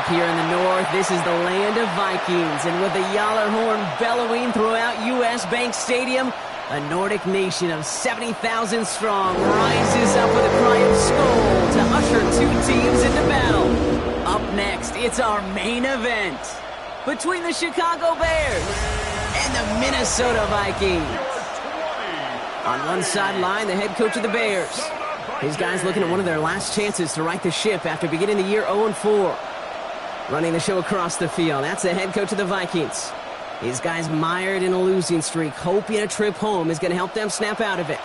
Up here in the north, this is the land of Vikings, and with the Yallar horn bellowing throughout U.S. Bank Stadium, a Nordic nation of 70,000 strong rises up with a cry of Skål to usher two teams into battle. Up next, it's our main event between the Chicago Bears and the Minnesota Vikings. On one sideline, the head coach of the Bears. His guys looking at one of their last chances to right the ship after beginning the year 0-4. Running the show across the field, that's the head coach of the Vikings. His guys mired in a losing streak, hoping a trip home is going to help them snap out of it.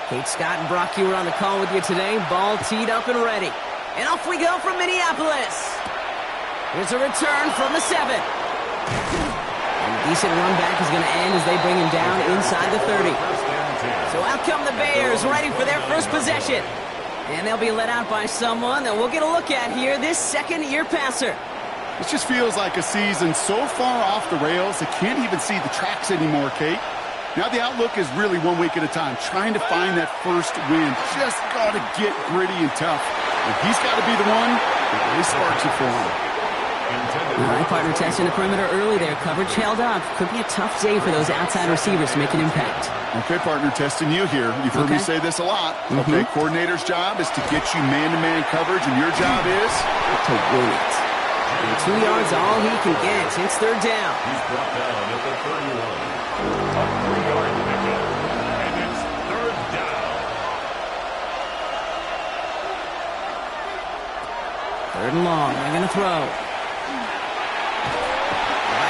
Kate Scott and Brock Ewer on the call with you today. Ball teed up and ready. And off we go from Minneapolis. Here's a return from the 7. And decent run back is going to end as they bring him down inside the 30. So out come the Bears, ready for their first possession. And they'll be let out by someone that we'll get a look at here, this second-year passer. It just feels like a season so far off the rails, they can't even see the tracks anymore, Kate. Now the outlook is really 1 week at a time, trying to find that first win. Just got to get gritty and tough. And he's got to be the one that really sparks it for him. All right, partner testing the perimeter early there. Coverage held up. Could be a tough day for those outside receivers to make an impact. Okay, partner, testing you here. You've heard me say this a lot. Okay, coordinator's job is to get you man-to-man coverage, and your job is to win it. And 2 yards, all he can get. It's third down. He's brought down at the 31. A 3-yard pickup, and it's third down. Third and long. They're going to throw.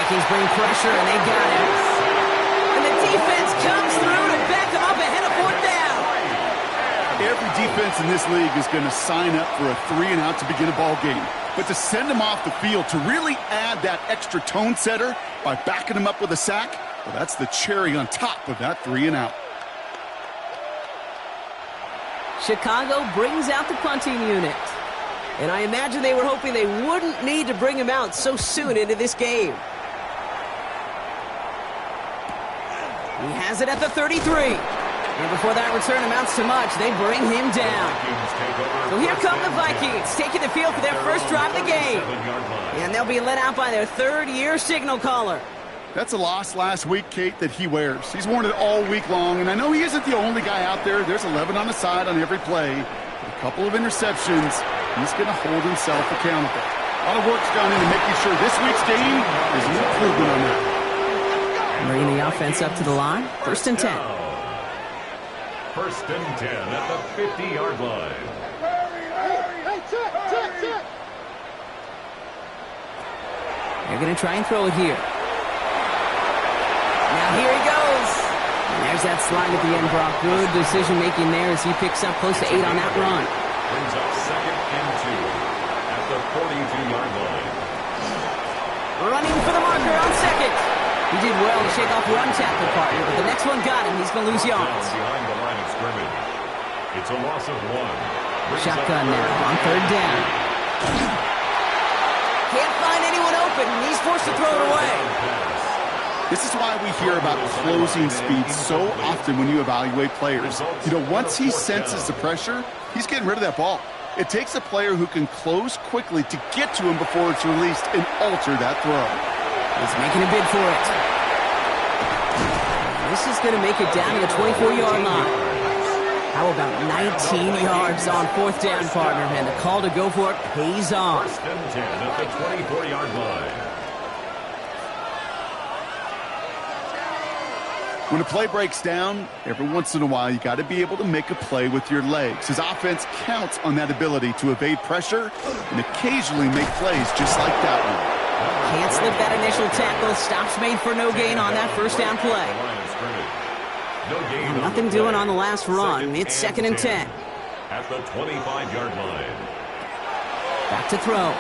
The Vikings bring pressure, and they got him. And the defense comes through to back them up ahead of fourth down. Every defense in this league is going to sign up for a 3-and-out to begin a ball game. But to send them off the field, to really add that extra tone setter by backing them up with a sack, well, that's the cherry on top of that 3-and-out. Chicago brings out the punting unit. And I imagine they were hoping they wouldn't need to bring him out so soon into this game. He has it at the 33. And before that return amounts to much, they bring him down. So here come the Vikings, taking the field for their first drive of the game. And they'll be let out by their third-year signal caller. That's a loss last week, Kate, that he wears. He's worn it all week long, and I know he isn't the only guy out there. There's 11 on the side on every play. A couple of interceptions. He's going to hold himself accountable. A lot of work's gone into making sure this week's game is an improvement on that. Bringing the offense up to the line. First and 10. First and 10 at the 50-yard line. They're going to try and throw it here. Now here he goes. And there's that slide at the end, Brock. Good decision-making there as he picks up close to 8 on that run. Brings up second and 2 at the 42-yard line. Running for the marker on second. He did well to shake off one tackle partner, but the next one got him. He's going to lose yards. Behind the line of scrimmage. It's a loss of 1. Shotgun now on third down. Can't find anyone open. He's forced to throw it away. This is why we hear about closing speed so often when you evaluate players. You know, once he senses the pressure, he's getting rid of that ball. It takes a player who can close quickly to get to him before it's released and alter that throw. He's making a bid for it. This is going to make it down to the 24-yard line. How about 19 yards on fourth down, partner? And the call to go for it pays off. First and 10 at the 24-yard line. When a play breaks down, every once in a while, you got to be able to make a play with your legs. His offense counts on that ability to evade pressure and occasionally make plays just like that one. Can't slip that initial tackle. Stops made for no gain on that first down play. And nothing doing on the last run. It's second and 10. At the 25-yard line. Back to throw.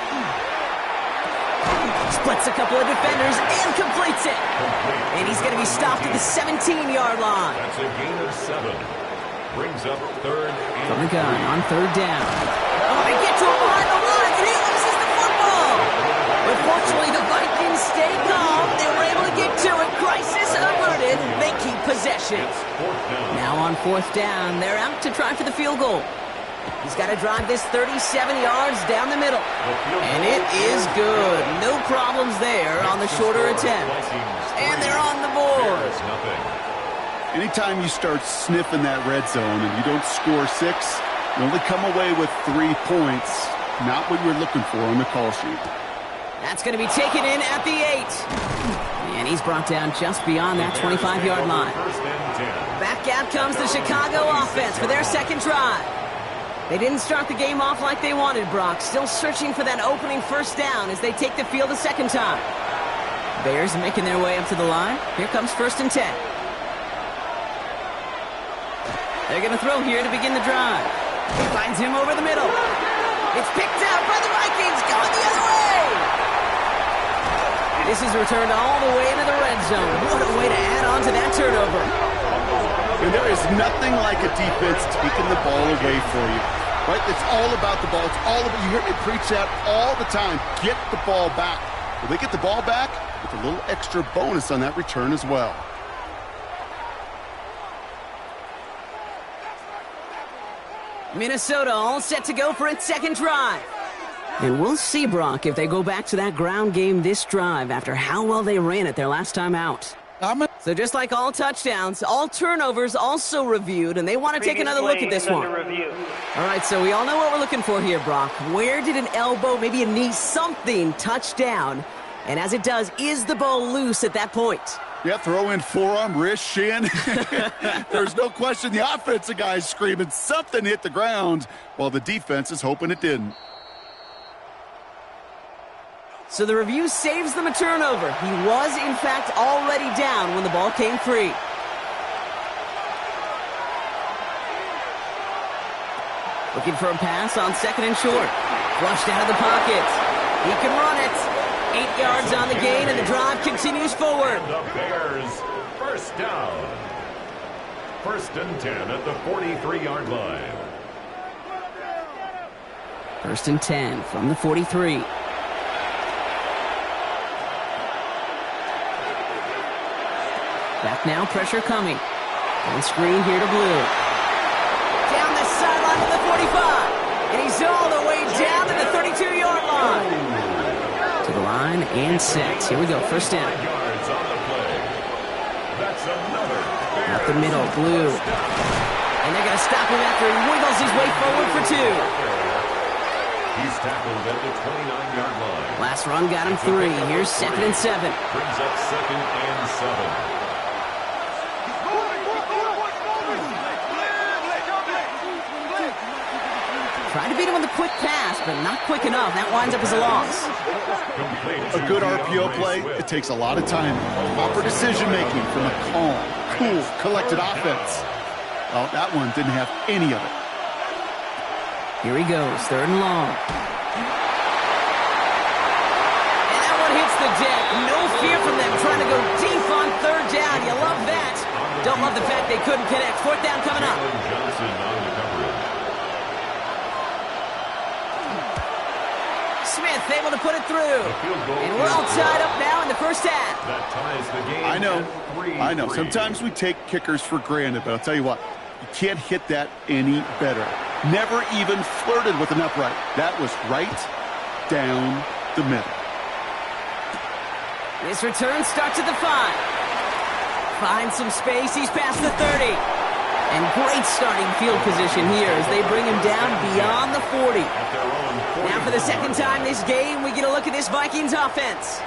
Splits a couple of defenders and completes it. And he's going to be stopped at the 17-yard line. That's a gain of 7. Brings up third and from the gun on third down. Oh, they get to him behind the line, and he loses the football. But fortunately, the Vikings stay calm. They were able to get to it. Crisis averted. possession. It's fourth down. Now on fourth down, they're out to try for the field goal. He's got to drive this 37 yards down the middle. And it is good. No problems there on the shorter attempt. And they're on the board. Bears nothing. Anytime you start sniffing that red zone and you don't score 6, you only come away with 3 points. Not what you're looking for on the call sheet. That's going to be taken in at the 8. And he's brought down just beyond that 25-yard line. First and 10. Back out comes the Chicago offense for their second drive. They didn't start the game off like they wanted, Brock. Still searching for that opening first down as they take the field a second time. Bears making their way up to the line. Here comes first and 10. They're going to throw here to begin the drive. Finds him over the middle. It's picked out by the Vikings, going the other way. This is returned all the way into the red zone. What a way to add on to that turnover. And there is nothing like a defense taking the ball away for you. Right? It's all about the ball. It's all about, you hear me preach that all the time. Get the ball back. Well, they get the ball back with a little extra bonus on that return as well. Minnesota all set to go for its second drive. And we'll see, Brock, if they go back to that ground game this drive after how well they ran it their last time out. So just like all touchdowns, all turnovers also reviewed, and they want to take another look at this one. All right, so we all know what we're looking for here, Brock. Where did an elbow, maybe a knee, something touch down? And as it does, is the ball loose at that point? Yeah, throw in forearm, wrist, shin. There's no question the offensive guy's screaming something hit the ground while the defense is hoping it didn't. So the review saves them a turnover. He was, in fact, already down when the ball came free. Looking for a pass on second and short. Flushed out of the pocket. He can run it. 8 yards on the gain, and the drive continues forward. And the Bears, first down. First and 10 at the 43-yard line. First and 10 from the 43. Back now, pressure coming. On screen here to Blue. Down the sideline to the 45. And he's all the way down to the 32-yard line. To the line and set. Here we go, first down. Yards on the play. That's another Up the middle, Blue. And they're going to stop him after he wiggles his way forward for 2. He's tackled at the 29-yard line. Last run got him 3. Here's second and 7. Brings up second and 7. Trying to beat him with a quick pass, but not quick enough. That winds up as a loss. A good RPO play, it takes a lot of time. Proper decision-making from a calm, cool, collected offense. Well, that one didn't have any of it. Here he goes, third and long. And that one hits the deck. No fear from them trying to go deep on third down. You love that. Don't love the fact they couldn't connect. Fourth down coming up. Johnson on the coverage. Smith able to put it through. And we're all tied up now in the first half. That ties the game. I know. Sometimes we take kickers for granted, but I'll tell you what, you can't hit that any better. Never even flirted with an upright. That was right down the middle. This return starts at the 5. Finds some space. He's past the 30. And great starting field position here as they bring him down beyond the 40. Now for the second time this game, we get a look at this Vikings offense.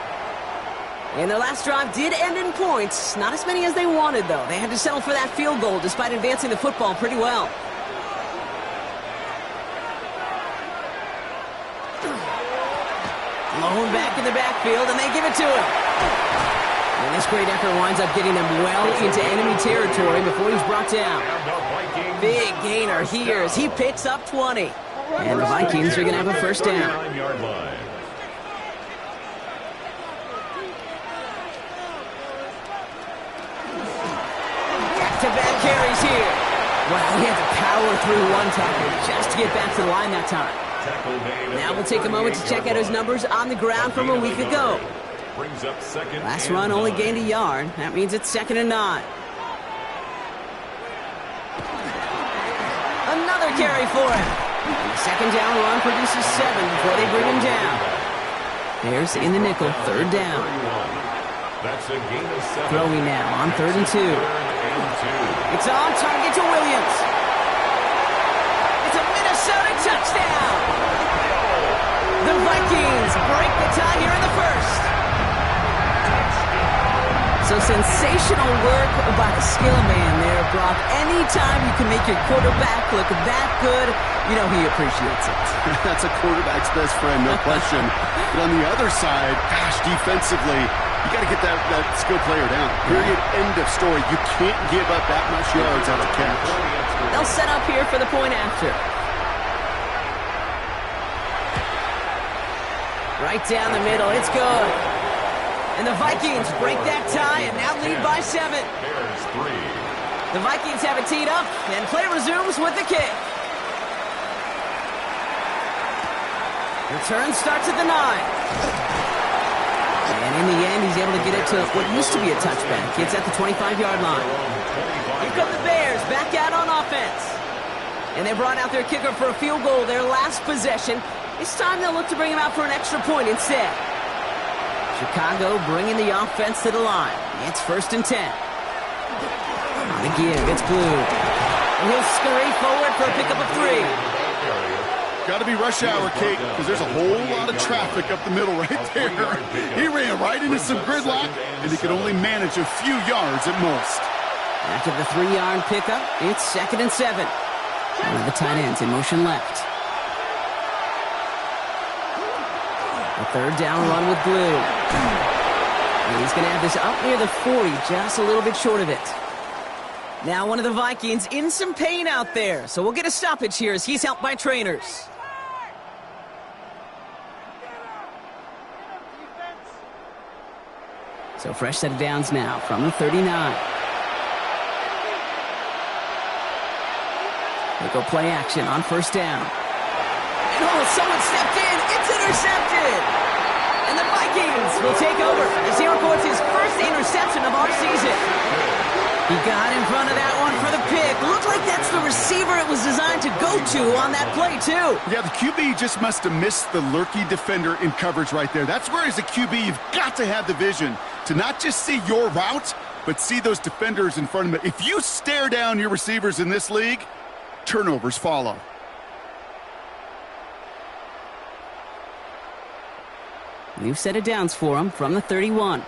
And their last drive did end in points. Not as many as they wanted, though. They had to settle for that field goal despite advancing the football pretty well. Lone back in the backfield, and they give it to him. And this great effort winds up getting them well into enemy territory before he's brought down. Big gainer here as he picks up 20. And the Vikings are going to have a first down. Back-to-back carries here. Wow, he had to power through one tackle just to get back to the line that time. Now we'll take a moment to check out his numbers on the ground from a week ago. Last run only gained a yard. That means it's second and 9. another carry for him. And the second down run produces 7 before they bring him down. Bears in the nickel, third down. That's a gain of 7. Throwing now on 3rd and 2. It's on target to Williams. It's a Minnesota touchdown. The Vikings break the tie here in the first. So sensational work by the skill man there, Brock. Anytime you can make your quarterback look that good, you know he appreciates it. That's a quarterback's best friend, no question. But on the other side, gosh, defensively, you got to get that skill player down. Period. End of story. You can't give up that much yards on the catch. They'll set up here for the point after. Right down the middle. It's good. And the Vikings break that tie and now lead by 7. Bears 3. The Vikings have it teed up, and play resumes with the kick. Return starts at the 9. And in the end, he's able to get it to what used to be a touchback. It's at the 25-yard line. Here come the Bears back out on offense. And they brought out their kicker for a field goal their last possession. This time they'll look to bring him out for an extra point instead. Chicago bringing the offense to the line. It's 1st and 10. On the give, it's Blue. And he'll scurry forward for a pickup of 3. Got to be rush hour, Kate, because there's a whole lot of traffic up the middle right there. He ran right into some gridlock, and he could only manage a few yards at most. After the 3-yard pickup, it's 2nd and 7. One of the tight ends in motion left. A 3rd down run with Blue. And he's going to have this up near the 40, just a little bit short of it. Now one of the Vikings in some pain out there, so we'll get a stoppage here as he's helped by trainers. So fresh set of downs now from the 39. They go play action on 1st down. And someone stepped in. It's intercepted. And the Vikings will take over as he records his first interception of our season. He got in front of that one for the pick. Looked like that's the receiver it was designed to go to on that play, too. Yeah, the QB just must have missed the lurky defender in coverage right there. That's where, as a QB, you've got to have the vision to not just see your route, but see those defenders in front of it. If you stare down your receivers in this league, turnovers follow. New set of downs for him from the 31.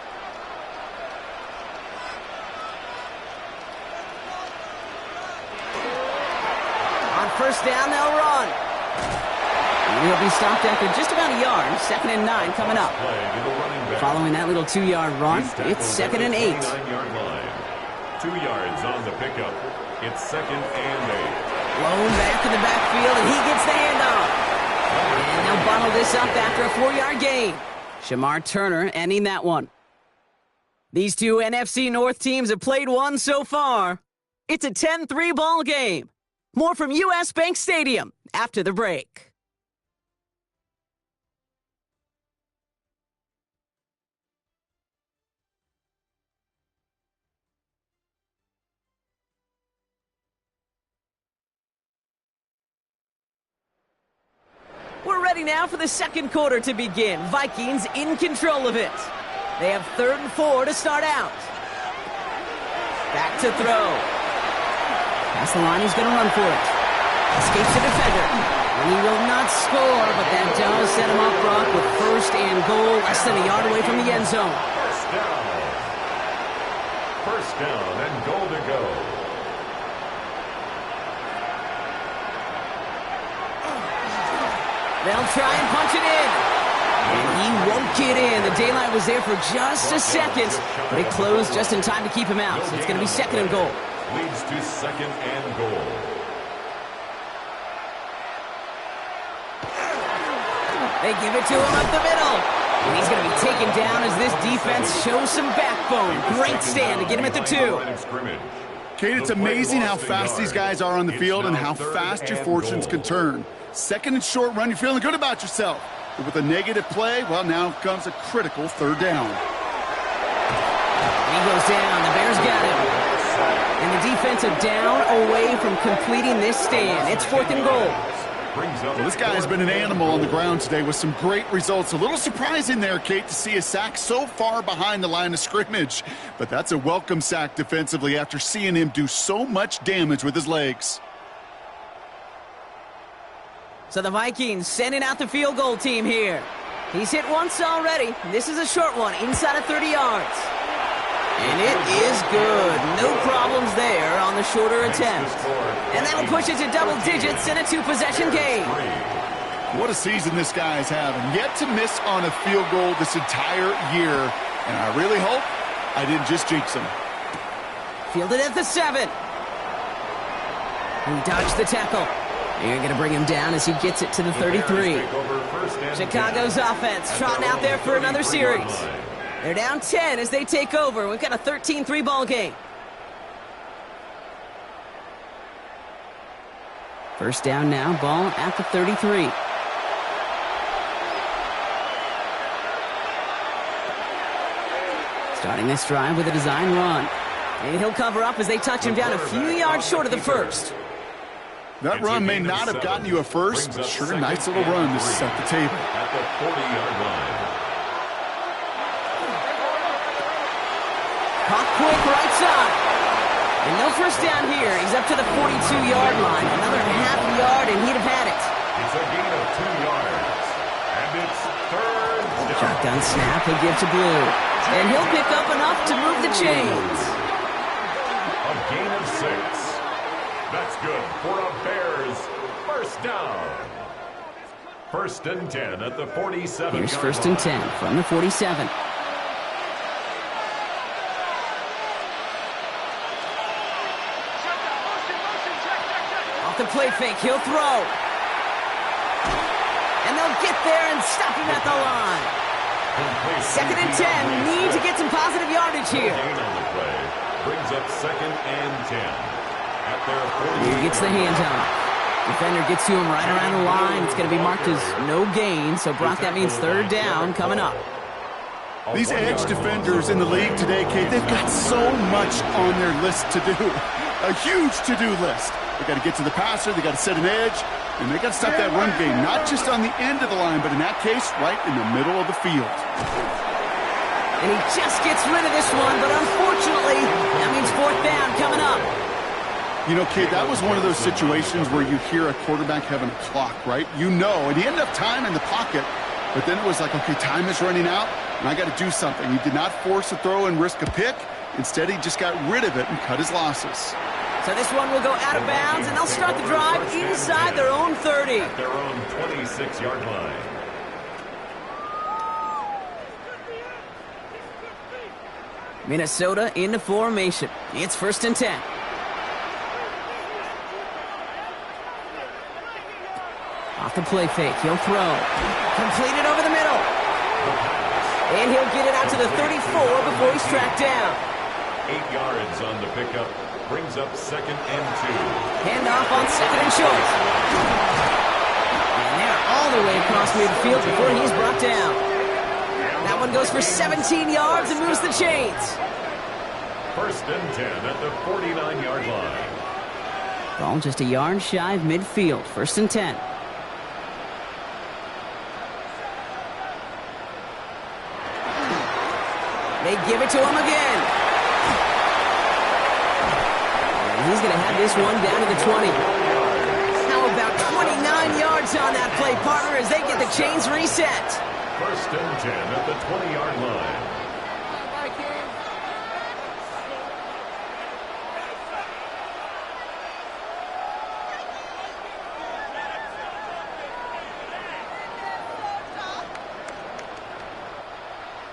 On 1st down, they'll run. And he'll be stopped after just about a yard. 2nd and 9 coming up. Following that little 2-yard run, it's 2nd and 8. 2 yards on the pickup. It's 2nd and 8. Blown back in the backfield, and he gets the handoff. And they'll bottle this up after a 4-yard gain. Shamar Turner ending that one. These two NFC North teams have played one so far. It's a 10-3 ball game. More from US Bank Stadium after the break. We're ready now for the second quarter to begin. Vikings in control of it. They have 3rd and 4 to start out. Back to throw. Past the line, he's going to run for it. Escapes the defender. And he will not score, but that does set him up, Brock, with 1st and goal, less than a yard away from the end zone. 1st down and goal to go. They'll try and punch it in. And he won't get in. The daylight was there for just a second, but it closed just in time to keep him out. So it's going to be 2nd and goal. Leads to 2nd and goal. They give it to him up the middle. And he's going to be taken down as this defense shows some backbone. Great stand to get him at the 2. Kate, it's amazing how fast these guys are on the field and how fast your fortunes can turn. 2nd and short run, you're feeling good about yourself. But with a negative play, well, now comes a critical 3rd down. He goes down. The Bears got him. And And the defensive down away from completing this stand. It's 4th and goal. Well, this guy has been an animal on the ground today with some great results. A little surprising there, Kate, to see a sack so far behind the line of scrimmage. But that's a welcome sack defensively after seeing him do so much damage with his legs. So the Vikings sending out the field goal team here. He's hit once already. This is a short one, inside of 30 yards. And it is good. No problems there on the shorter attempt. And that'll push it to double digits in a 2-possession game. What a season this guy is having. Yet to miss on a field goal this entire year. And I really hope I didn't just jinx him. Fielded at the 7. He dodged the tackle. You're going to bring him down as he gets it to the 33. Chicago's offense trotting out there for another series. They're down 10 as they take over. We've got a 13-3 ball game. First down now, ball at the 33. Starting this drive with a design run. And he'll cover up as they touch him down a few yards short of the first. That run may not have gotten you a first, but sure, a nice little run to set the table. At the 40-yard line. Caught quick right side. And no first down here. He's up to the 42-yard line. Another half yard, and he'd have had it. It's a gain of 2 yards. And it's 3rd down. Shotgun snap, he'll give to Blue. And he'll pick up enough to move the chains. A gain of 6. That's good for a Bears first down. 1st and 10 at the 47. Here's 1st and 10 from the 47. Off the play fake, he'll throw. And they'll get there and stop him at the line. 2nd and 10, need to get some positive yardage here. Gain on the play brings up 2nd and 10. He gets the handoff. Defender gets to him right around the line. It's going to be marked as no gain. So, Brock, that means 3rd down coming up. These edge defenders in the league today, Kate, they've got so much on their list to do. A huge to-do list. They got to get to the passer, they got to set an edge, and they got to stop that run game, not just on the end of the line, but in that case, right in the middle of the field. And he just gets rid of this one, but unfortunately, that means 4th down coming up. You know, kid, that was one of those situations where you hear a quarterback having a clock, right? You know, and he ended up time in the pocket, but then it was like, okay, time is running out, and I got to do something. He did not force a throw and risk a pick. Instead, he just got rid of it and cut his losses. So this one will go out of bounds, and they'll start the drive inside their own 30. At their own 26-yard line. Minnesota into formation. It's 1st and 10. Off the play fake, he'll throw. Completed over the middle. And he'll get it out to the 34 before he's tracked down. 8 yards on the pickup. Brings up 2nd and 2. Handoff on 2nd and short. And they're all the way across midfield before he's brought down. That one goes for 17 yards and moves the chains. 1st and 10 at the 49-yard line. Ball just a yard shy of midfield. 1st and 10. They give it to him again. And he's going to have this one down to the 20. How about 29 yards on that play, partner, as they get the chains reset. 1st and 10 at the 20-yard line.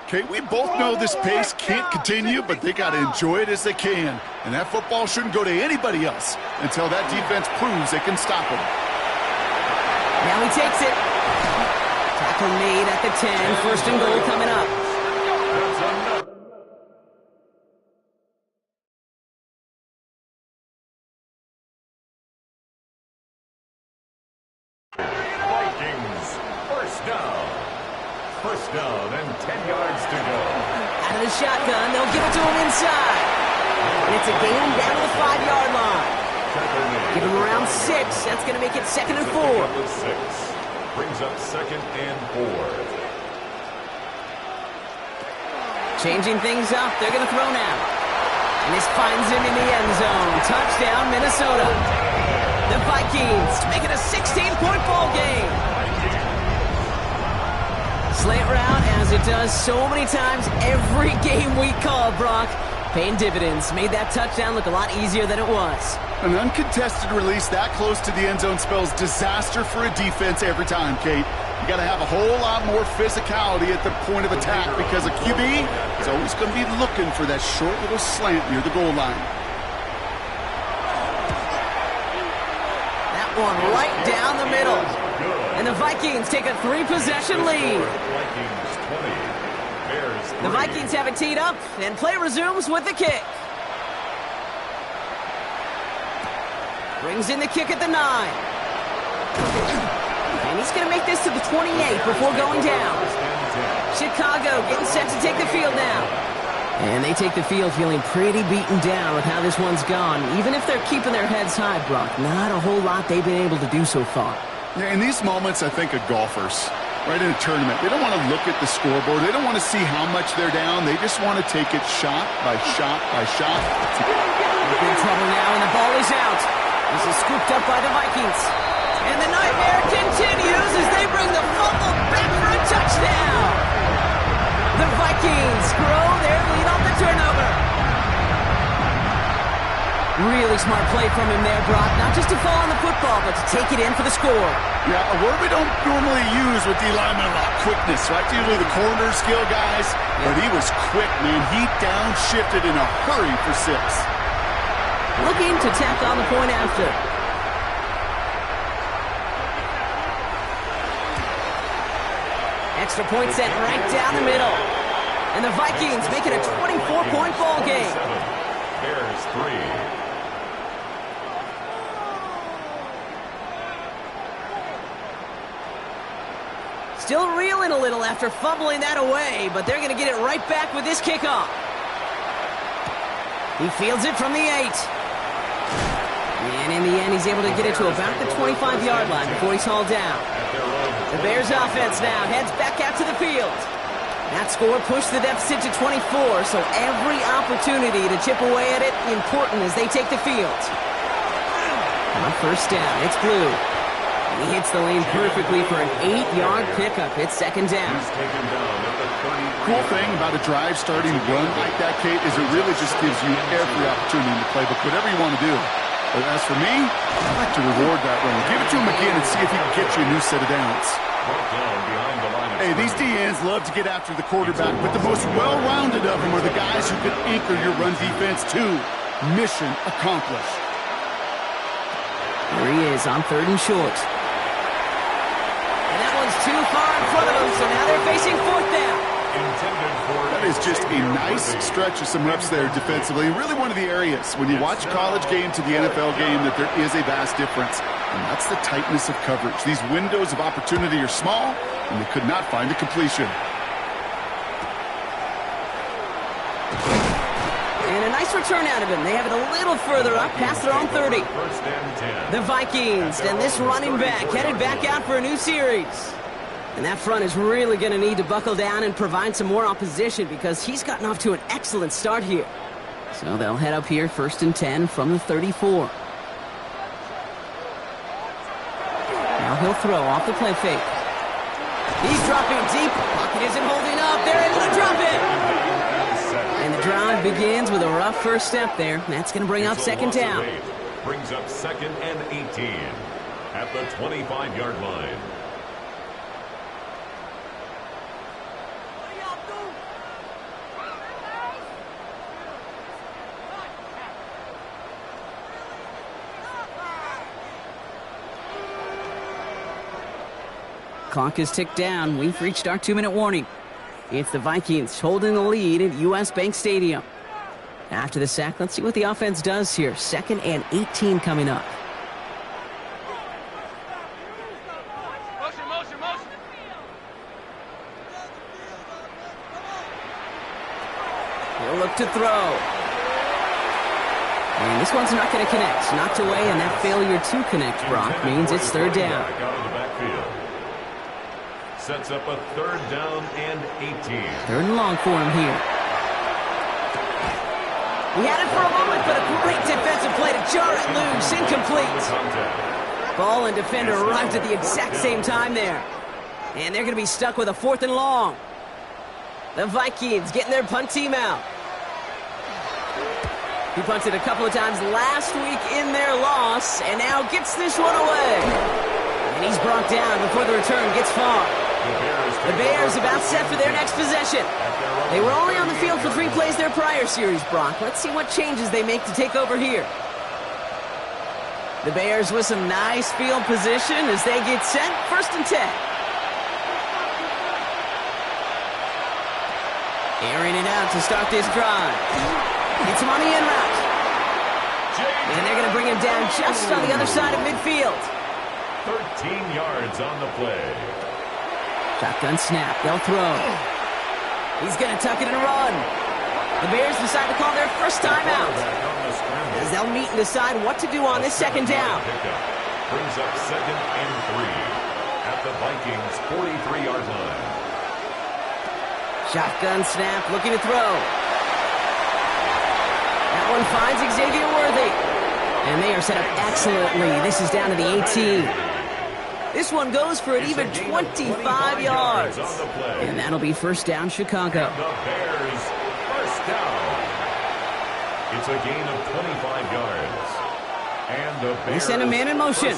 Okay, we both know this pace can't continue, but they got to enjoy it as they can. And that football shouldn't go to anybody else until that defense proves they can stop it. Now he takes it. Tackle made at the 10. 1st and goal coming up. Vikings, 1st down. 1st down and 10 yards to go. Out of the shotgun, they'll give it to him inside. And it's a gain down to the 5-yard line. Give him around 6. That's going to make it 2nd and 4. Brings up 2nd and 4. Changing things up. They're going to throw now. And this finds him in the end zone. Touchdown, Minnesota. The Vikings make it a 16-point ball game. Slant route, as it does so many times every game we call, Brock. Paying dividends. Made that touchdown look a lot easier than it was. An uncontested release that close to the end zone spells disaster for a defense every time, Kate. You got to have a whole lot more physicality at the point of attack because a QB is always going to be looking for that short little slant near the goal line. That one right down the middle. And the Vikings take a 3-possession lead. The Vikings have it teed up, and play resumes with the kick. Brings in the kick at the 9. And he's going to make this to the 28 before going down. Chicago getting set to take the field now. And they take the field feeling pretty beaten down with how this one's gone. Even if they're keeping their heads high, Brock, not a whole lot they've been able to do so far. Yeah, in these moments, I think of golfers. Right in a tournament, they don't want to look at the scoreboard. They don't want to see how much they're down. They just want to take it shot by shot by shot. In trouble now, and the ball is out. This is scooped up by the Vikings. And the nightmare continues as they bring the fumble back for a touchdown. The Vikings grow their lead off the turnover. Really smart play from him there, Brock. Not just to fall on the football, but to take it in for the score. Yeah, a word we don't normally use with the lineman, a lot quickness, right? Usually the corner skill guys, but he was quick, man. He downshifted in a hurry for 6. Looking to tack on the point after. Extra point set right down the middle. And the Vikings make it a 24-point ball game. Bears 3. Still reeling a little after fumbling that away, but they're going to get it right back with this kickoff. He fields it from the 8. And in the end, he's able to get it to about the 25-yard line before he's hauled down. The Bears offense now heads back out to the field. That score pushed the deficit to 24, so every opportunity to chip away at it important as they take the field. On first down, it's Blue. He hits the lane perfectly for an 8-yard pickup. It's 2nd down. Cool thing about a drive starting run like that, Kate, is it really just gives you every opportunity in the playbook, whatever you want to do. But as for me, I like to reward that run. Give it to him again and see if he can get you a new set of downs. Hey, these DNs love to get after the quarterback, but the most well-rounded of them are the guys who can anchor your run defense too. Mission accomplished. There he is on 3rd and short. And that one's too far in front of them, so now they're facing 4th down. That is just a nice stretch of some reps there defensively. Really one of the areas when you watch college game to the NFL game that there is a vast difference. And that's the tightness of coverage. These windows of opportunity are small, and they could not find a completion. And a nice return out of him. They have it a little further up past their own 30. The Vikings and this running back headed back out for a new series. And that front is really going to need to buckle down and provide some more opposition because he's gotten off to an excellent start here. So they'll head up here 1st and 10 from the 34. Now he'll throw off the play fake. He's dropping deep. Pocket isn't holding up. They're able to drop it. And the drive begins with a rough first step there. That's going to bring up 2nd down. Brings up 2nd and 18 at the 25-yard line. Clock is ticked down. We've reached our 2-minute warning. It's the Vikings holding the lead at US Bank Stadium. After the sack, let's see what the offense does here. 2nd and 18 coming up. He'll look to throw. And this one's not going to connect. Knocked away, and that failure to connect, Brock, means it's third down. Out of the backfield. Sets up a third down and 18. Third and long for him here. He had it for a moment, but a great defensive play to jar it loose. Incomplete. Ball and defender arrived at the exact same time there. And they're going to be stuck with a fourth and long. The Vikings getting their punt team out. He punted a couple of times last week in their loss, and now gets this one away. And he's brought down before the return gets far. The Bears about set for their next possession. They were only on the field for 3 plays their prior series, Brock. Let's see what changes they make to take over here. The Bears with some nice field position as they get set. First and 10. Airing it out to start this drive. It's him on the in route. And they're going to bring him down just on the other side of midfield. 13 yards on the play. Shotgun snap. They'll throw. He's going to tuck it and run. The Bears decide to call their first timeout, as they'll meet and decide what to do on this second down. Brings up 2nd and 3 at the Vikings' 43-yard line. Shotgun snap, looking to throw. That one finds Xavier Worthy. And they are set up excellently. This is down to the 18. This one goes for an even 25 yards. And that'll be first down, Chicago. The Bears, first down. It's a gain of 25 yards. And the Bears, they send a man in motion.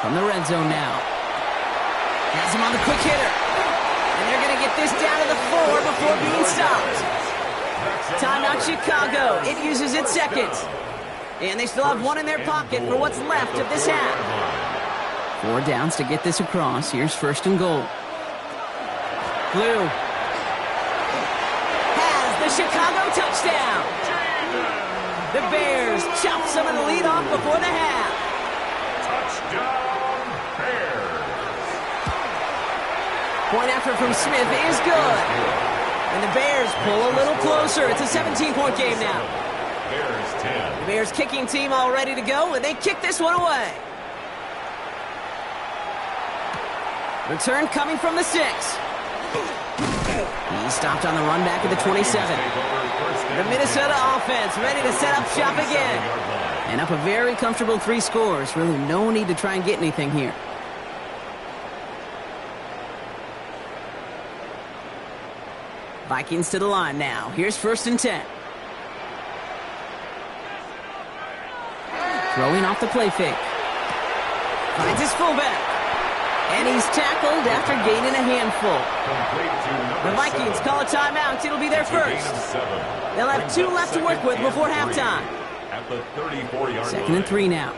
From the red zone now. Has him on the quick hitter. And they're going to get this down to the 4 before being stopped. Timeout Chicago. It uses its second. And they still have one in their pocket for what's left of this half. 4 downs to get this across. Here's first and goal. Blue has the Chicago touchdown. The Bears chop some of the lead off before the half. Touchdown, Bears. Point effort from Smith is good. And the Bears pull a little closer. It's a 17-point game now. Bears 10. The Bears kicking team all ready to go, and they kick this one away. Return coming from the 6. He stopped on the run back at the 27. The Minnesota offense ready to set up shop again. And up a very comfortable 3 scores. Really no need to try and get anything here. Vikings to the line now. Here's first and 10. Throwing off the play fake. Finds his fullback. And he's tackled after gaining a handful. The Vikings call a timeout. It'll be their first. They'll have 2 left to work with before halftime. At the 34-yard line. 2nd and 3 now.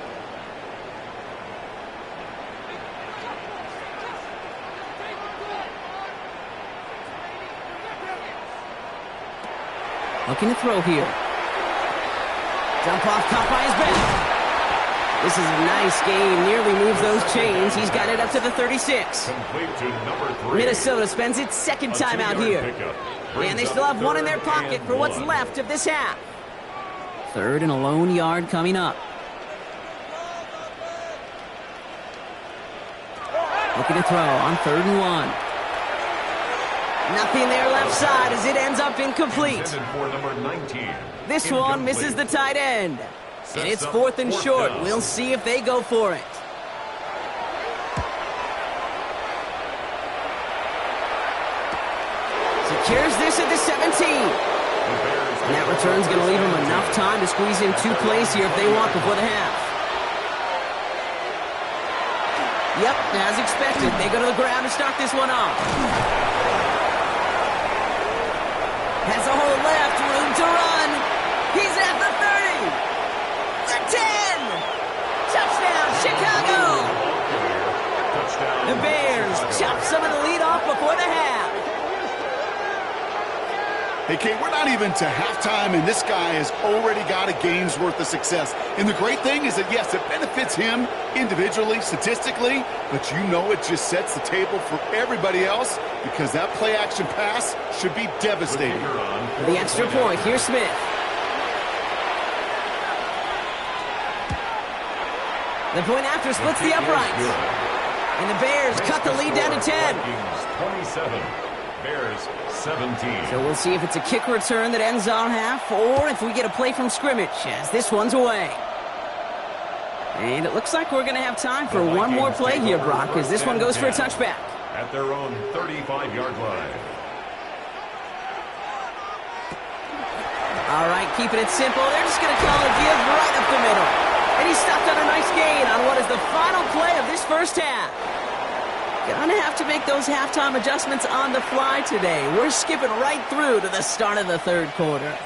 Looking to throw here. Jump off, caught by his back. This is a nice game. Nearly moves those chains. He's got it up to the 36. Complete to number 3. Minnesota spends its second time out here. And they still have 1 in their pocket for what's left of this half. 3rd and a lone yard coming up. Looking to throw on 3rd and 1. Nothing there left side as it ends up incomplete. For number 19. This one misses the tight end. And it's 4th and short. We'll see if they go for it. Secures this at the 17. And that return's going to leave them enough time to squeeze in 2 plays here if they want before the half. Yep, as expected. They go to the ground to start this one off. Has a hole left, room to run. He's at the 30. The 10. Touchdown, Chicago. The Bears chop some of the lead off before the half. Hey, Kate, we're not even to halftime, and this guy has already got a game's worth of success. And the great thing is that, yes, it benefits him individually, statistically, but you know it just sets the table for everybody else because that play-action pass should be devastating. For the extra point, here's Smith. The point after splits the uprights. And the Bears cut the lead down to 10. Vikings 27, Bears 17. So we'll see if it's a kick return that ends our half, or if we get a play from scrimmage, as this one's away. And it looks like we're going to have time for one more play here, Brock, as this one goes for a touchback. At their own 35-yard line. All right, keeping it simple. They're just going to call a give right up the middle. And he stopped on a nice gain on what is the final play of this first half. Gonna have to make those halftime adjustments on the fly today. We're skipping right through to the start of the third quarter.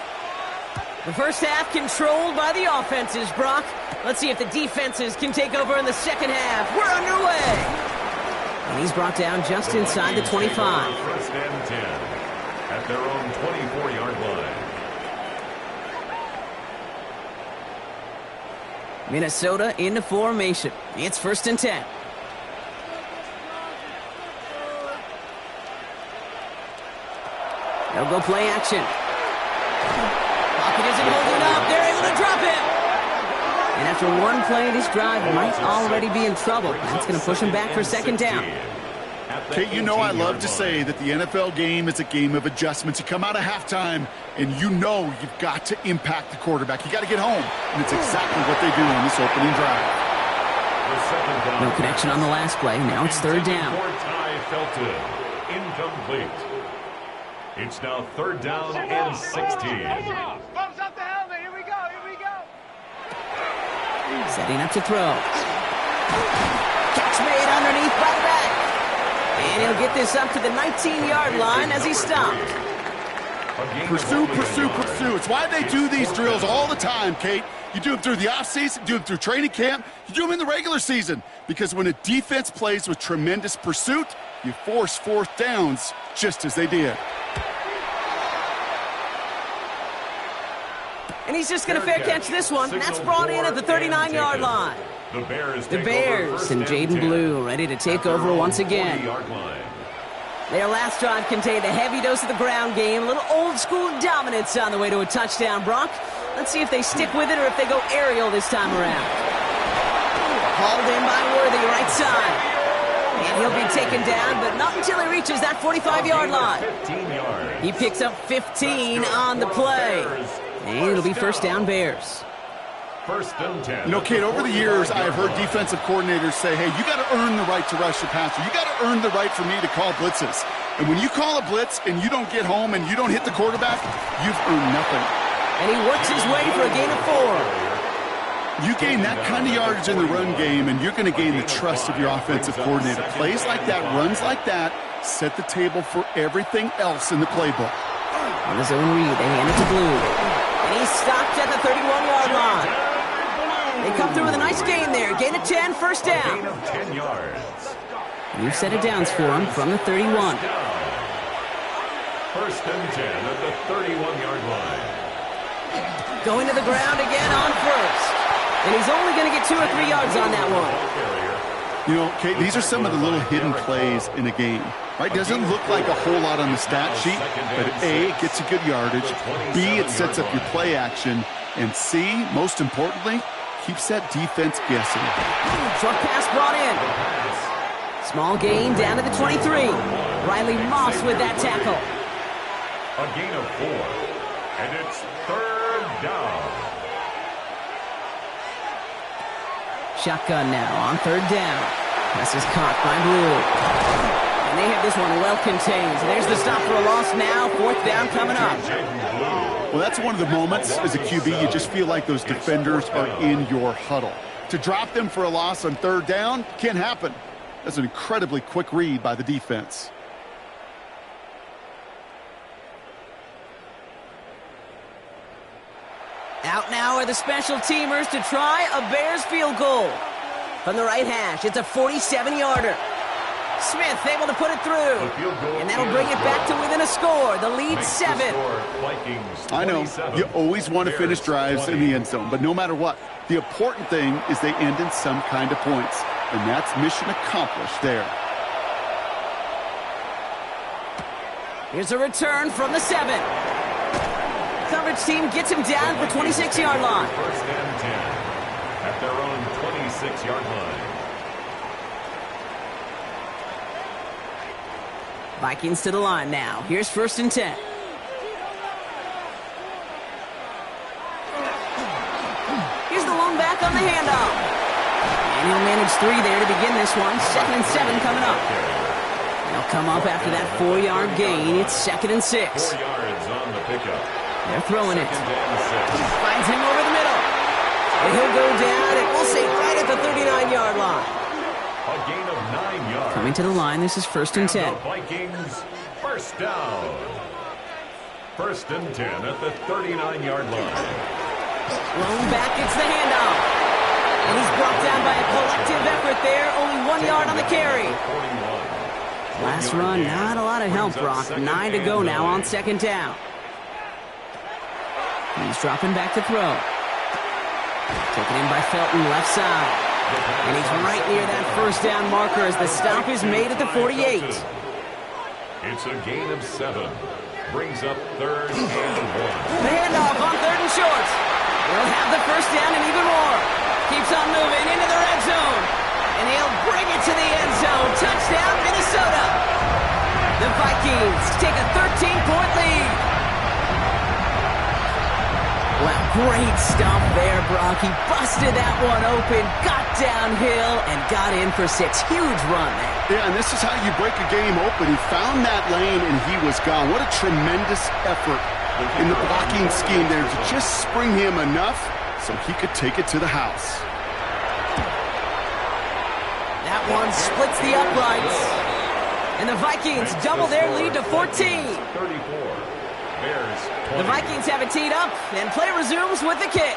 The first half controlled by the offenses, Brock. Let's see if the defenses can take over in the second half. We're underway. And he's brought down just inside the 25. First and 10 at their own 24-yard line. Minnesota into formation. It's first and 10. They'll go play action. Pocket isn't holding up. They're able to drop him. And after one play, this drive might already be in trouble. That's going to push him back for second down. Kate, you know I love to say that the NFL game is a game of adjustments. You come out of halftime, and you know you've got to impact the quarterback. You got to get home, and it's exactly what they do on this opening drive. No connection on the last play. Now it's third down. Incomplete. It's now third down and 16. Bumps up the helmet. Here we go. Setting up to throw. Catch made underneath by the back. And he'll get this up to the 19-yard line as he stopped. Pursue. It's why they do these drills all the time, Kate. You do them through the offseason, you do them through training camp, you do them in the regular season. Because when a defense plays with tremendous pursuit, you force fourth downs just as they did. And he's just going to fair catch this one. That's brought in at the 39-yard line. The Bears and Jaden Blue ready to take over once again. Their last drive contained a heavy dose of the ground game, a little old-school dominance on the way to a touchdown, Brock. Let's see if they stick with it or if they go aerial this time around. Hauled in by Worthy, right side. And he'll be taken down, but not until he reaches that 45-yard line. He picks up 15 on the play. And it'll be first down Bears. First and 10. You know, Kate, over the years, I have heard defensive coordinators say, hey, you got to earn the right to rush the passer. You got to earn the right for me to call blitzes. And when you call a blitz and you don't get home and you don't hit the quarterback, you've earned nothing. And he works his way for a gain of 4. You gain that kind of yardage in the run game, and you're going to gain the trust of your offensive coordinator. Plays like that, runs like that, set the table for everything else in the playbook. On his own read, they hand it to Blue. And he's stopped at the 31-yard line. They come through with a nice gain there. Gain of 10, first down. Gain of 10 yards. New set of downs for him from the 31. First and 10 at the 31-yard line. Going to the ground again on first. And he's only going to get 2 or 3 yards on that one. You know, Kate, these are some of the little hidden plays in a game. Right? Doesn't look like a whole lot on the stat sheet, but A, it gets you good yardage. B, it sets up your play action. And C, most importantly, keeps that defense guessing. Short pass brought in. Small gain down to the 23. Riley Moss with that tackle. A gain of 4. And it's third down. Shotgun now on third down. Pass is caught by Blue. And they have this one well contained. So there's the stop for a loss now. Fourth down coming up. Well, that's one of the moments as a QB you just feel like those defenders are in your huddle. To drop them for a loss on third down can't happen. That's an incredibly quick read by the defense. Out now are the special teamers to try a Bears field goal. From the right hash, it's a 47-yarder. Smith able to put it through. And that'll bring it back to within a score. The lead 7. I know, you always want to finish drives in the end zone, but no matter what, the important thing is they end in some kind of points. And that's mission accomplished there. Here's a return from the 7. Coverage team gets him down at the 26-yard line. First and 10 at their own 6-yard line. Vikings to the line now. Here's 1st and 10. Here's the lone back on the handoff. And he'll manage 3 there to begin this one. 2nd and 7 coming up. They'll come up after that 4-yard gain. It's 2nd and 6. 4 yards on the pickup. They're throwing it. 2nd and 6. Finds him over the middle. And he'll go down, and we'll say right at the 39-yard line. A gain of 9 yards. Coming to the line, this is 1st and 10. The Vikings, 1st down. 1st and 10 at the 39-yard line. Lone back gets the handoff. And he's brought down by a collective effort there. Only 1 yard on the carry. 41. Last run, not a lot of help, Brock. 9 to go now on 2nd down. He's dropping back to throw. Taken in by Felton, left side. And he's right near that 1st down marker as the stop is made at the 48. It's a gain of 7. Brings up 3rd and 1. The handoff on 3rd and short. They'll have the 1st down and even more. Keeps on moving into the red zone. And he'll bring it to the end zone. Touchdown, Minnesota. The Vikings take a 13-point lead. Well, great stuff there, Brock. He busted that one open, got downhill, and got in for 6. Huge run there. Yeah, and this is how you break a game open. He found that lane, and he was gone. What a tremendous effort in the blocking scheme there to just spring him enough so he could take it to the house. That one splits the uprights. And the Vikings double their lead to 14. 34. Bears 20. The Vikings have it teed up, and play resumes with the kick.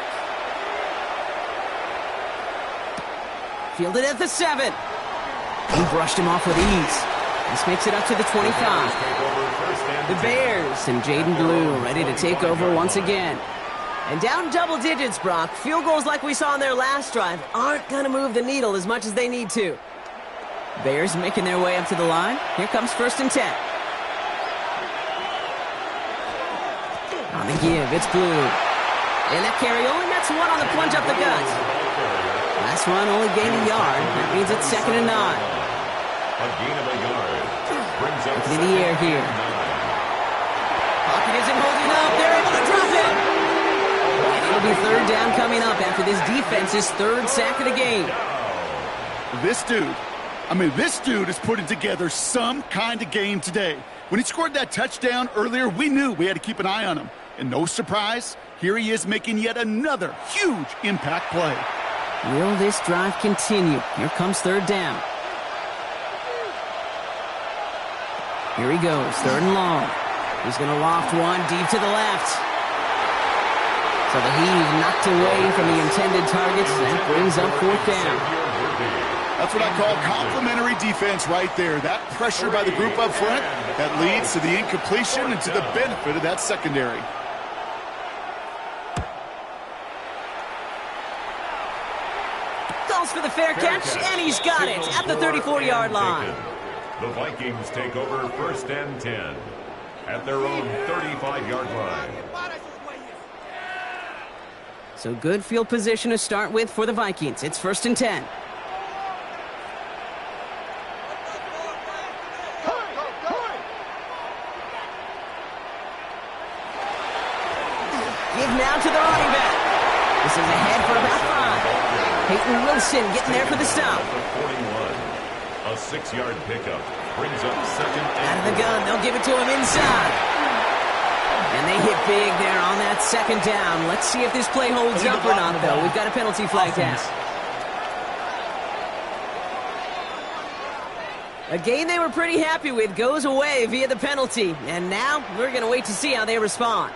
Fielded at the 7. He brushed him off with ease. This makes it up to the 25. The Bears and Jaden Blue ready to take over once again. And down double digits, Brock. Field goals like we saw in their last drive aren't going to move the needle as much as they need to. Bears making their way up to the line. Here comes 1st and 10. On the give, it's Blue. And that carry only nets 1 on the plunge up the gut. Last run only gained a yard. That means it's 2nd and 9. A gain of a yard. Brings up in the air here. Pocket isn't holding up. They're able to drop it. And it'll be 3rd down coming up after this defense's 3rd sack of the game. This dude is putting together some kind of game today. When he scored that touchdown earlier, we knew we had to keep an eye on him. And no surprise, here he is making yet another huge impact play. Will this drive continue? Here comes 3rd down. Here he goes, 3rd and long. He's going to loft one deep to the left. So the heave knocked away from the intended targets. That brings up 4th down. That's what I call complimentary defense right there. That pressure by the group up front, that leads to the incompletion and to the benefit of that secondary. Goes for the fair catch, and he's got it at the 34-yard line. The Vikings take over 1st and 10 at their own 35-yard line. So good field position to start with for the Vikings. It's 1st and 10. Give now to the running back. This is ahead for about 5. Peyton Wilson getting there for the stop. 41. A 6-yard pickup brings up 2nd and out of the gun. They'll give it to him inside. And they hit big there on that 2nd down. Let's see if this play holds up or not, though. We've got a penalty flag down. A game they were pretty happy with goes away via the penalty. And now we're going to wait to see how they respond.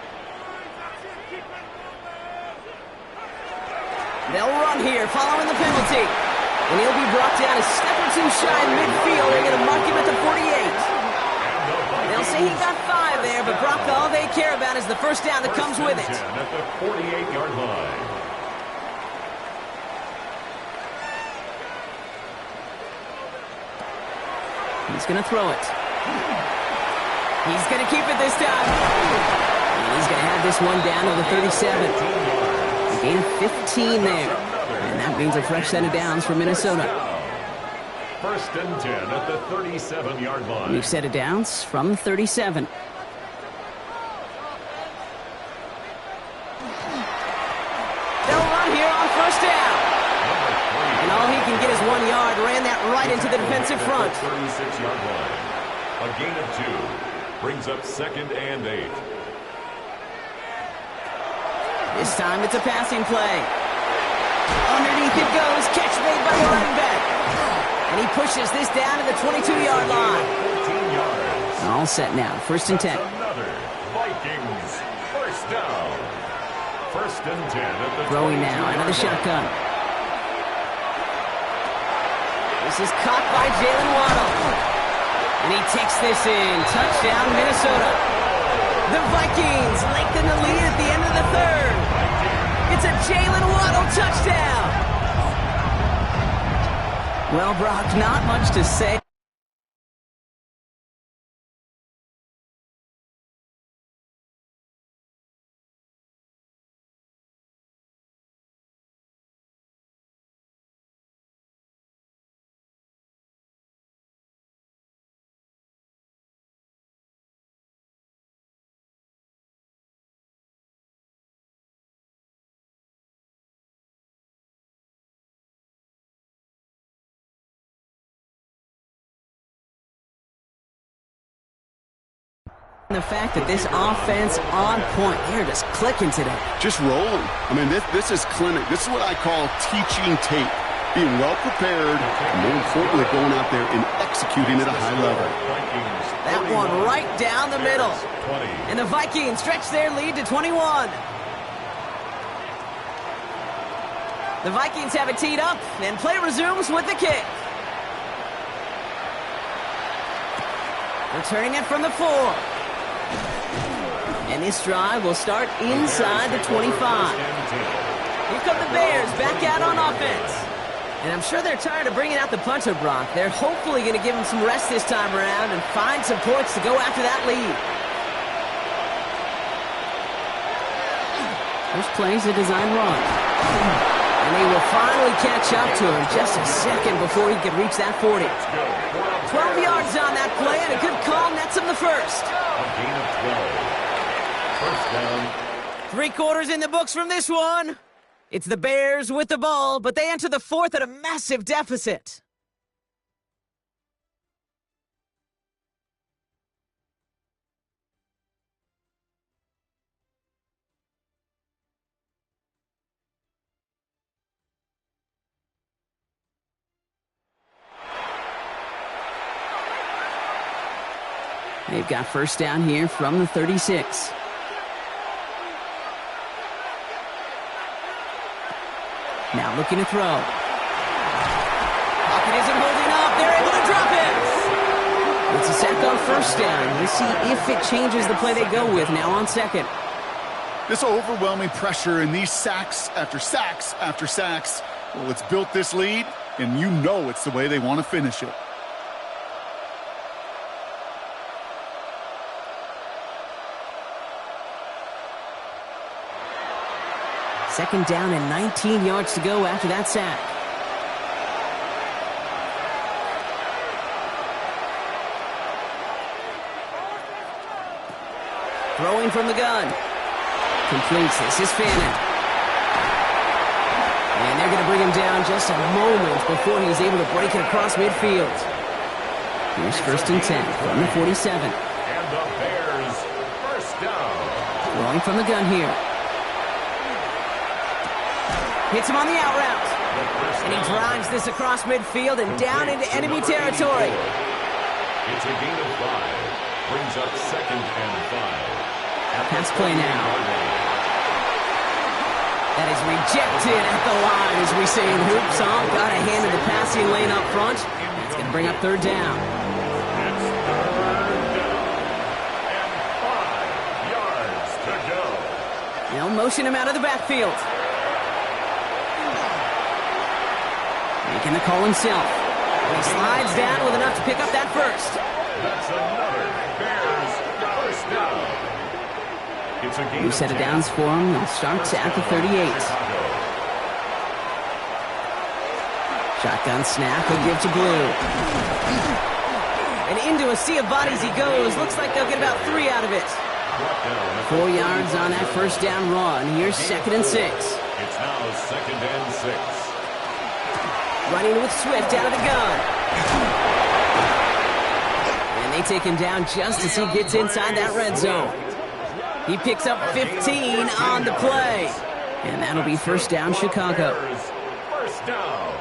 They'll run here following the penalty. And he'll be brought down a step or 2 shy midfield. They're going to mark him at the 48. They'll say he got 5 there, but Brock, all they care about is the 1st down that comes with it. At the 48-yard line. He's going to throw it. He's going to keep it this time. And he's going to have this one down to the 37. A gain of 15 there. another. And that means a fresh set of downs for Minnesota. First and 10 at the 37-yard line. New set of downs from the 37. They'll run here on first down. And all he can get is 1 yard. Ran that right into the defensive front. 36-yard line. A gain of 2 brings up 2nd and 8. This time it's a passing play. Underneath it goes. Catch made by the running back. And he pushes this down to the 22-yard line. 14 yards. All set now. First and 10. Another Vikings first down. First and 10 at the Throwing now out of the shotgun. This is caught by Jalen Waddle. And he takes this in. Touchdown, Minnesota. The Vikings lengthen the lead at the end of the third. It's a Jalen Waddle touchdown. Well, Brock, not much to say. The fact that this offense on point, they're just clicking today. Just rolling. I mean, this is clinic. This is what I call teaching tape. Being well prepared, and more importantly, going out there and executing at a high level. That one right down the middle. And the Vikings stretch their lead to 21. The Vikings have it teed up, and play resumes with the kick. Returning it from the 4. And this drive will start inside the 25. Here come the Bears back out on offense. And I'm sure they're tired of bringing out the punter, Brock. They're hopefully going to give him some rest this time around and find some points to go after that lead. First play's a design run. And they will finally catch up to him just a second before he could reach that 40. 12 yards on that play, and a good call nets him the first. A gain of 12. First down. 3 quarters in the books from this one. It's the Bears with the ball, but they enter the fourth at a massive deficit. They've got first down here from the 36. Now looking to throw. Pocket isn't holding up. They're able to drop it. It's a sack on first down. We'll see if it changes the play they go with now on second. This overwhelming pressure and these sacks after sacks after sacks, well, it's built this lead, and you know it's the way they want to finish it. Second down and 19 yards to go after that sack. Throwing from the gun. Completes this. Is Fannin. And they're going to bring him down just a moment before he's able to break it across midfield. Here's first and 10 from the 47. And the Bears first down. Throwing from the gun here. Hits him on the out route. And he drives this across midfield and down into enemy territory. It's a gain of 5. Brings up 2nd and 5. Pass play now. That is rejected at the line, as we say in Hoop Song. Got a hand in the passing lane up front. That's going to bring up third down. It's third down. And 5 yards to go. They'll motion him out of the backfield. Making the call himself. And he slides down with enough to pick up that first. That's another Bears first down. It's a gain New of set of 10. downs for him. It starts at the 38. Shotgun snap, he'll give to Blue. And into a sea of bodies he goes. Looks like they'll get about 3 out of it. 4 yards on that first down run. Here's 2nd and 6. It's now 2nd and 6. Running with Swift out of the gun. And they take him down just as he gets inside that red zone. He picks up 15 on the play. And that'll be first down, Chicago. First down.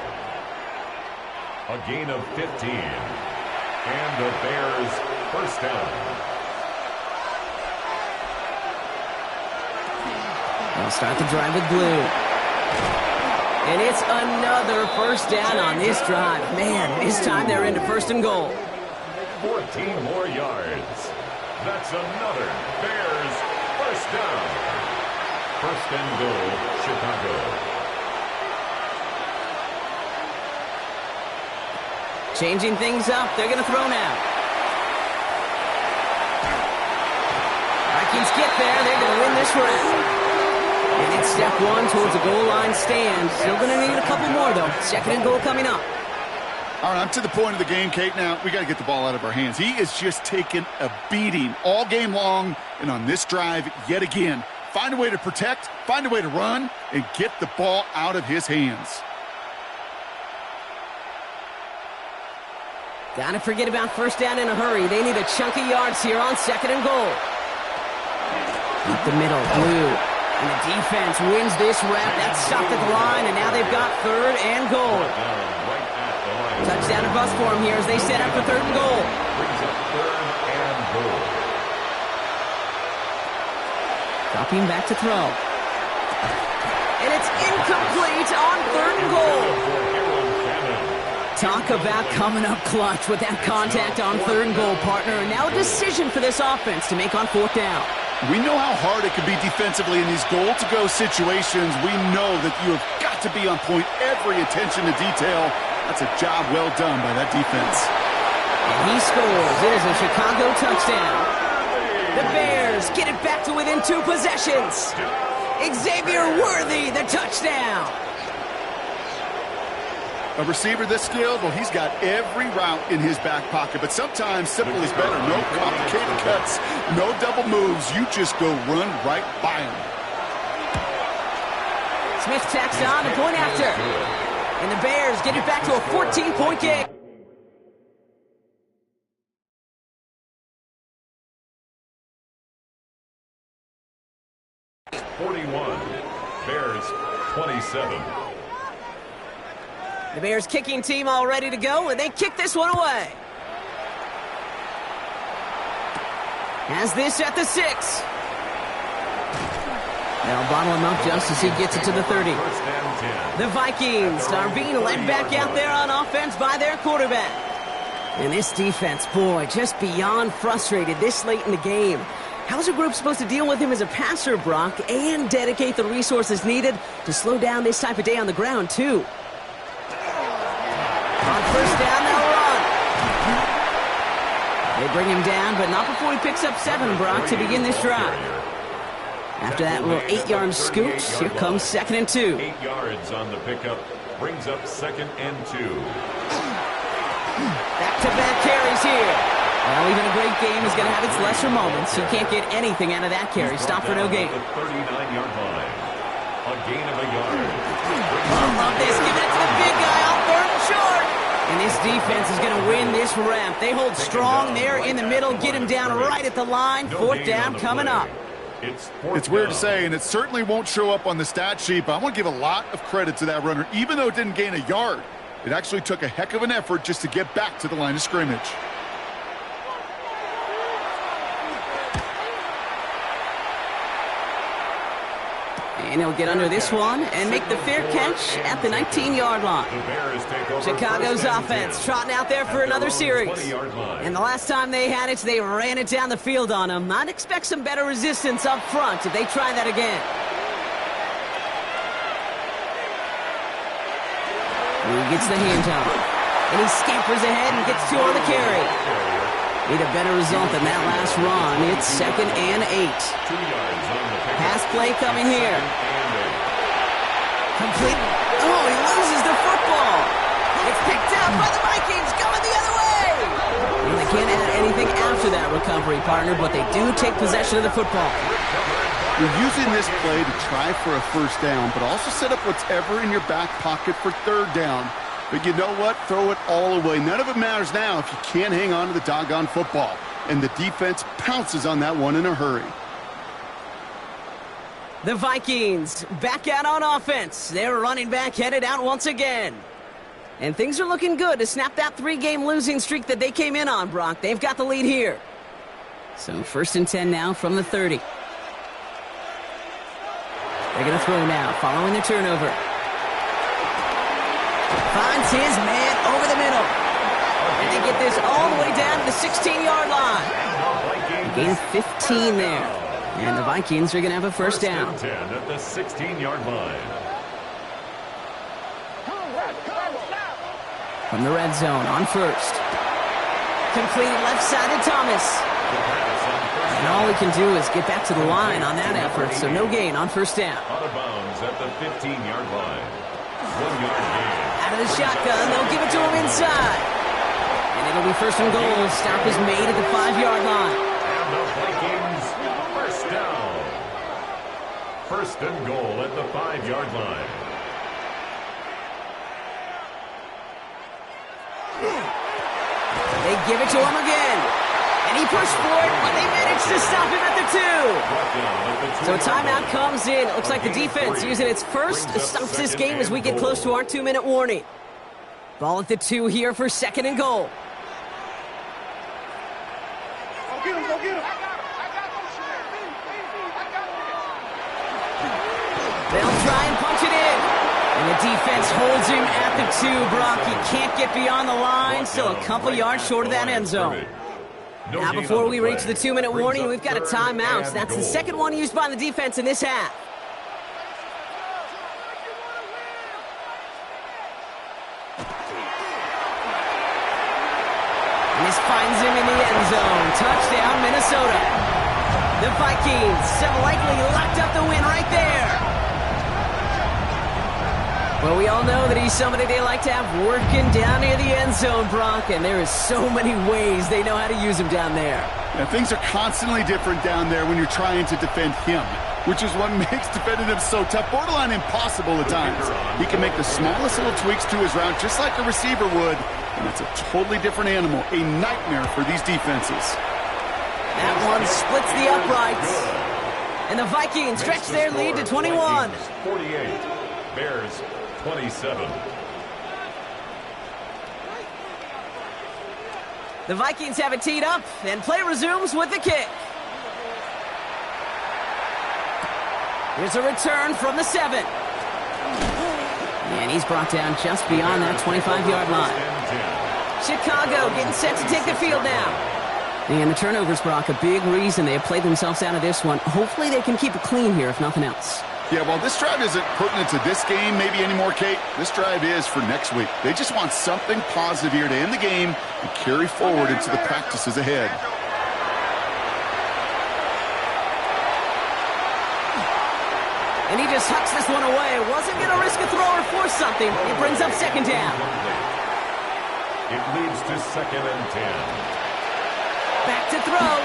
A gain of 15. And the Bears first down. They'll start the drive with Blue. And it's another first down on this drive. Man, this time they're into 1st and goal. 14 more yards. That's another Bears first down. 1st and goal, Chicago. Changing things up. They're going to throw now. Vikings get there. They're going to win this round. And it's step 1 towards a goal line stand. Still going to need a couple more, though. 2nd and goal coming up. All right, I'm to the point of the game, Kate. Now, we got to get the ball out of our hands. He is just taking a beating all game long. And on this drive, yet again, find a way to protect, find a way to run, and get the ball out of his hands. Gotta forget about first down in a hurry. They need a chunk of yards here on 2nd and goal. Up the middle, Blue. And the defense wins this rep. That's stopped at the line, and now they've got 3rd and goal. Touchdown or bust for them here as they set up for 3rd and goal. Brings up 3rd and goal. Dropping back to throw. And it's incomplete on 3rd and goal. Talk about coming up clutch with that contact on 3rd and goal, partner. And now a decision for this offense to make on 4th down. We know how hard it can be defensively in these goal-to-go situations. We know that you have got to be on point, every attention to detail. That's a job well done by that defense. And he scores. It is a Chicago touchdown. The Bears get it back to within 2 possessions. Xavier Worthy, the touchdown. A receiver this skilled, well, he's got every route in his back pocket, but sometimes simple is better. No complicated cuts, no double moves. You just go run right by him. Smith tacks on the point after. And the Bears get it back to a 14-point game. Bears 27. The Bears kicking team all ready to go, and they kick this one away. Has this at the 6. They'll bottle him up just as he gets it to the 30. First and 10. The Vikings are being led back out there on offense by their quarterback. And this defense, boy, just beyond frustrated this late in the game. How's a group supposed to deal with him as a passer, Brock, and dedicate the resources needed to slow down this type of day on the ground, too? On first down, they'll run. They bring him down, but not before he picks up 7, Brock, to begin this drive. After that little 8-yard scoot, here comes 2nd and 2. 8 yards on the pickup brings up 2nd and 2. Back-to-back carries here. Well, even a great game is going to have its lesser moments. You can't get anything out of that carry. Stop for no gain. The 39-yard line. A gain of a yard. I love this. Giving it to the big guy on 3rd and short. And this defense is going to win this rep. They hold strong there in the middle. Get him down right at the line. 4th down coming up. It's weird to say, and it certainly won't show up on the stat sheet, but I want to give a lot of credit to that runner. Even though it didn't gain a yard, it actually took a heck of an effort just to get back to the line of scrimmage. And he'll get under this one and make the fair catch at the 19-yard line. Chicago's offense trotting out there for another series. And the last time they had it, they ran it down the field on them. I'd expect some better resistance up front if they try that again. He gets the handoff. And he scampers ahead and gets 2 on the carry. Need a better result than that last run. It's 2nd and 8. Pass play coming here. Complete. Oh, he loses the football. recovery, partner, but they do take possession of the football. You're using this play to try for a first down, but also set up whatever in your back pocket for third down. But you know what? Throw it all away. None of it matters now if you can't hang on to the doggone football. And the defense pounces on that one in a hurry. The Vikings back out on offense. Their running back headed out once again. And things are looking good to snap that 3-game losing streak that they came in on, Brock. They've got the lead here. So 1st and 10 now from the 30. They're going to throw now, following the turnover. Finds his man over the middle. And they get this all the way down to the 16-yard line. Gain 15 there. And the Vikings are going to have a first down. 10 at the 16-yard line. From the red zone on first. Completed left side to Thomas. And all he can do is get back to the line on that effort, so no gain on first down. Out of bounds at the 15-yard line. 1-yard gain. Out of the shotgun, they'll give it to him inside. And it'll be first and goal. Stop is made at the 5-yard line. And the Vikings, first down. First and goal at the 5-yard line. They give it to him again. And he pushed for it, but they managed to stop him at the 2. So a timeout comes in. It looks like the defense using its first stops this game as we get close to our 2-minute warning. Ball at the 2 here for second and goal. Go get him, go get him. They'll try and punch it in. And the defense holds him at the 2, Brock. He can't get beyond the line. Still a couple yards short of that end zone. Now before we reach the 2-minute warning, we've got a timeout. That's the second one used by the defense in this half. And this finds him in the end zone. Touchdown, Minnesota. The Vikings have likely locked up the win right there. Well, we all know that he's somebody they like to have working down near the end zone, Brock, and there is so many ways they know how to use him down there. Now, things are constantly different down there when you're trying to defend him, which is what makes defending him so tough, borderline impossible at times. He can make the smallest little tweaks to his route just like a receiver would, and it's a totally different animal, a nightmare for these defenses. That one splits the uprights, and the Vikings stretch their lead to 21. 48, Bears 27. The Vikings have it teed up, and play resumes with the kick. Here's a return from the 7. And he's brought down just beyond that 25-yard line. Chicago getting set to take the field now. And the turnovers, Brock, a big reason they have played themselves out of this one. Hopefully they can keep it clean here, if nothing else. Yeah, well, this drive isn't pertinent to this game maybe anymore, Kate. This drive is for next week. They just want something positive here to end the game and carry forward into the practices ahead. And he just hucks this one away. Wasn't going to risk a throw or force something. It brings up second down. It leads to 2nd and 10. Back to throw.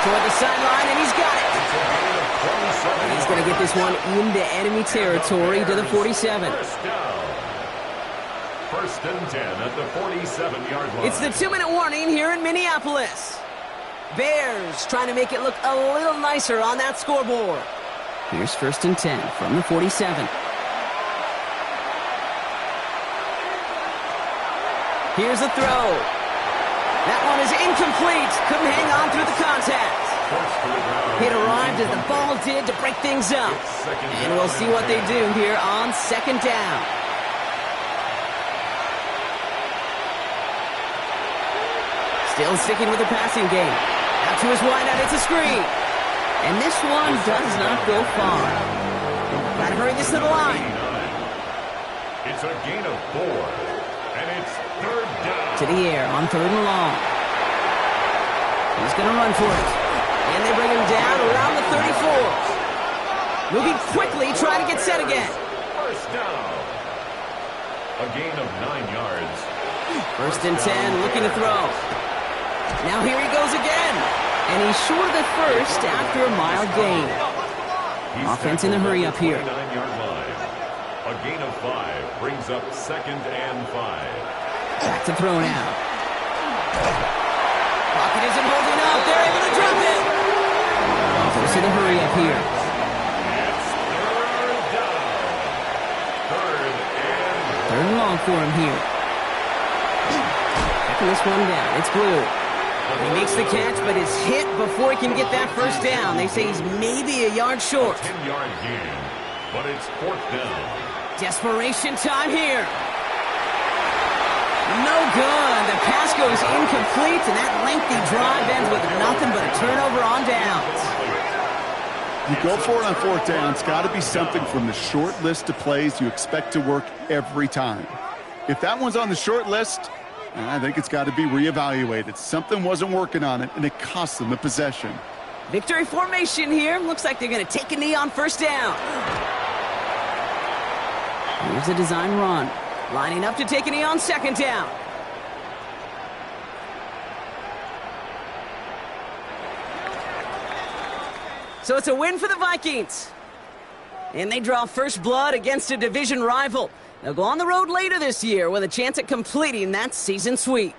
Toward the sideline, and he's got it. And he's going to get this one into enemy territory to the 47. First down. 1st and 10 at the 47-yard line. It's the 2-minute warning here in Minneapolis. Bears trying to make it look a little nicer on that scoreboard. Here's 1st and 10 from the 47. Here's a throw. That one is incomplete. Couldn't hang on through the contact. It arrived as the ball did to break things up. And we'll see what they do here on 2nd down. Still sticking with the passing game. Out to his wideout, it's a screen. And this one does not go far. Gotta hurry this to the line. It's a gain of 4. And it's 3rd down. To the air on 3rd and long. He's going to run for it. And they bring him down around the 34. Moving quickly, trying to get set again. First down. A gain of 9 yards. 1st and 10, looking to throw. Now here he goes again. And he's short of the first after a mild gain. Offense in a hurry up here. 29-yard line. A gain of 5 brings up 2nd and 5. Back to throw now. Pocket isn't holding up. They're able to drop it. Offense in a hurry up here. It's 3rd down. 3rd and long for him here. Checking this one down. It's Blue. He makes the catch, but is hit before he can get that first down. They say he's maybe a yard short. 10-yard gain, but it's 4th down. Desperation time here. No good. The pass goes incomplete, and that lengthy drive ends with nothing but a turnover on downs. You go for it on 4th down. It's got to be something from the short list of plays you expect to work every time. If that one's on the short list, I think it's got to be reevaluated. Something wasn't working on it, and it cost them the possession. Victory formation here. Looks like they're going to take a knee on 1st down. Here's a design run. Lining up to take a knee on 2nd down. So it's a win for the Vikings. And they draw first blood against a division rival. They'll go on the road later this year with a chance at completing that season sweep.